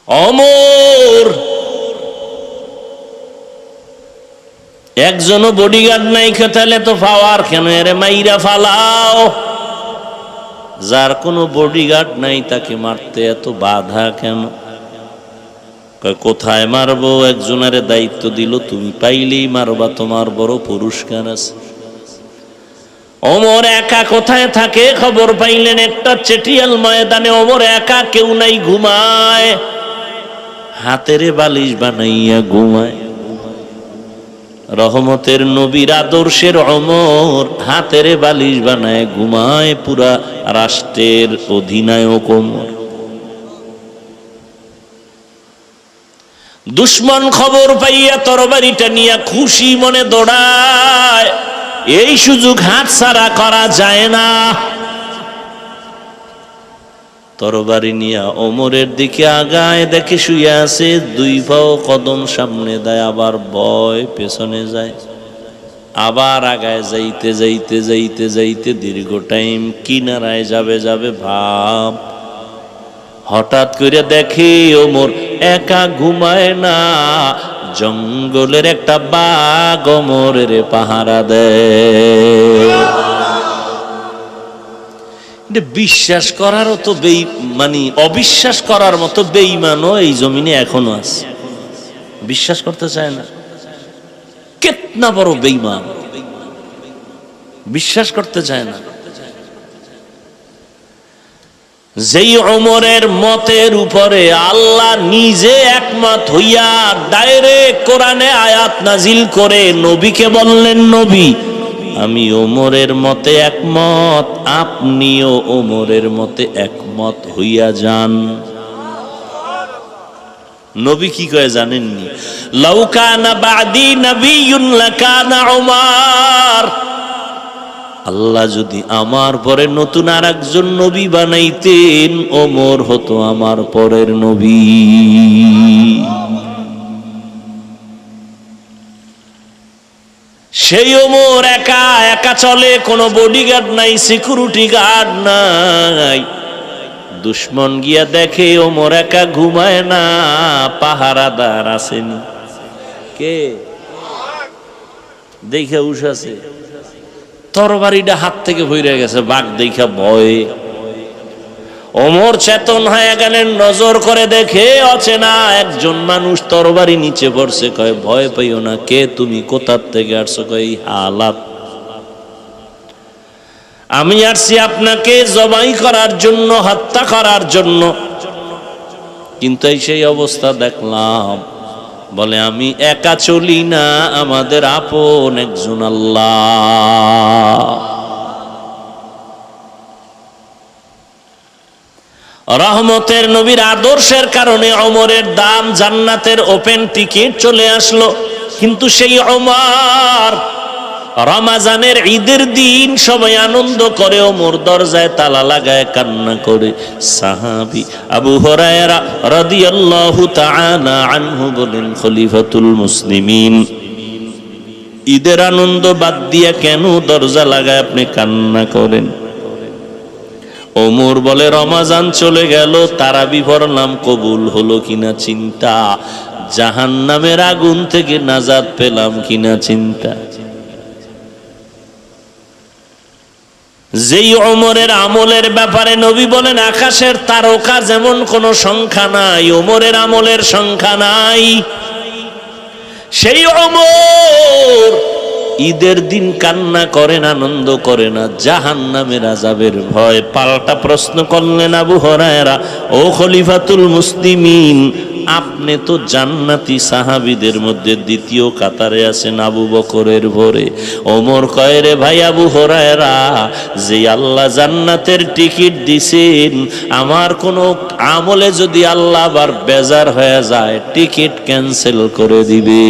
ওমর একজনও বডিগার্ড নাই, তাহলে তো পাওয়ার কেন, এরে মাইরা ফালাও। যার কোনো বডিগার্ড নাই তাকে মারতে এত বাধা কেন? কোথায় মারবো? একজনের দায়িত্ব দিল, তুমি পাইলেই মারবা, তোমার বড় পুরস্কার আছে। ওমর একা কোথায় থাকে খবর পাইলেন একটা চেটিয়াল ময়দানে। ওমর একা, কেউ নাই, ঘুমায়, হাতের বালিশ বানাইয়া ঘুমায়। রহমতের নবীর আদর্শের ওমর হাতের বালিশ বানায় ঘুমায়, পুরা রাষ্ট্রের অধিনায়ক ওমর। দুশ্মন খবর পাইয়া তরবারিটা নিয়ে খুশি মনে দৌড়ায়, এই সুযোগ হাতছাড়া করা যায় না। তরবারি নিয়ে ওমরের দিকে আগায়, দেখে শুয়ে আছে, দুই পাও কদম সামনে দেয়, আবার ভয় পেছনে যায়, আবার আগায় যাইতে যাইতে যাইতে যাইতে দীর্ঘ টাইম কিনারায় যাবে যাবে ভাব। হঠাৎ করে দেখে ওমর একা ঘুমায় না, জঙ্গলের একটা বাঘ ওমরের পাহারা দেয়। বিশ্বাস করারও তো অবিশ্বাস করার মতো বেঈমানও এই জমিনে এখনো আছে, বিশ্বাস করতে চায় না। কেতনা বড় বেঈমান, বিশ্বাস করতে চায় না। যেই ওমরের মতের উপরে আল্লাহ নিজে একমত হইয়া ডাইরেক্ট কোরআনে আয়াত নাজিল করে নবীকে বললেন, নবী আমি ওমরের মতে একমত, আপনিও ওমরের মতে একমত হইয়া যান। নবী কি কয় জানেননি? লাউ কানা বাদি নবিয়্যুন লাকানা ওমর, আল্লাহ যদি আমার পরে নতুন আর একজন নবী বানাইতেন, ওমর হতো আমার পরের নবী। সেই ওমর একা একা চলে, কোনো বডিগার্ড নাই, সিকিউরিটি গার্ড নাই। দুশ্মন গিয়া দেখে ওমর একা ঘুমায় না, পাহারাদার আসেনি। কে দেখে উঠাছে, তরবারিটা হাত থেকে ভইরা গেছে, বাঘ দেখা ভয়ে। ওমর চেতন হয়ে গেলেন, নজর করে দেখে অচেনা একজন মানুষ তরবারি নিচে পড়ছে। কয় ভয় পাইও না, কে তুমি, কোথার থেকে আসছো? কয় হালাত, আমি আসছি আপনাকে জবাই করার জন্য, হত্যা করার জন্য, কিন্তু এই সেই অবস্থা দেখলাম। বলে আমি একা চলি না, আমাদের আপন একজন আল্লাহ। রহমতের নবীর আদর্শের কারণে ওমরের দাম, জান্নাতের ওপেন টিকিট চলে আসলো। কিন্তু সেই ওমর রমজানের ঈদের দিন সবাই আনন্দ করে, ওমর দরজায় তালা লাগায় কান্না করে। সাহাবী আবু হুরায়রা রাদিয়াল্লাহু তাআলা আনহু বলেন, খলিফাতুল মুসলিমিন ঈদের আনন্দ বাদ দিয়া কেন দরজা লাগায় আপনি কান্না করেন? ওমর বলে, রমজান চলে গেল, তারাবি পড়লাম, কবুল হলো কিনা চিন্তা, জাহান্নামের আগুন থেকে নাজাত পেলাম কিনা চিন্তা। যেই ওমরের আমলের ব্যাপারে নবী বলেন, আকাশের তারকা যেমন কোনো সংখ্যা নাই, ওমরের আমলের সংখ্যা নাই। সেই ওমর ঈদের দিন কান্না করেন, আনন্দ করে না, জাহান্নামের আযাবের ভয়। পাল্টা প্রশ্ন করলেন আবু হুরায়রা, ও খলিফাতুল মুসলিমিন, আপনি তো জান্নাতি সাহাবীদের মধ্যে দ্বিতীয় কাতারে আছেন, আবু বকরের ভরে। ওমর কয়, রে ভাই আবু হুরায়রা, যে আল্লাহ জান্নাতের টিকিট দিছেন, আমার কোনো আমলে যদি আল্লাহ আবার বেজার হয়ে যায়, টিকিট ক্যান্সেল করে দিবে।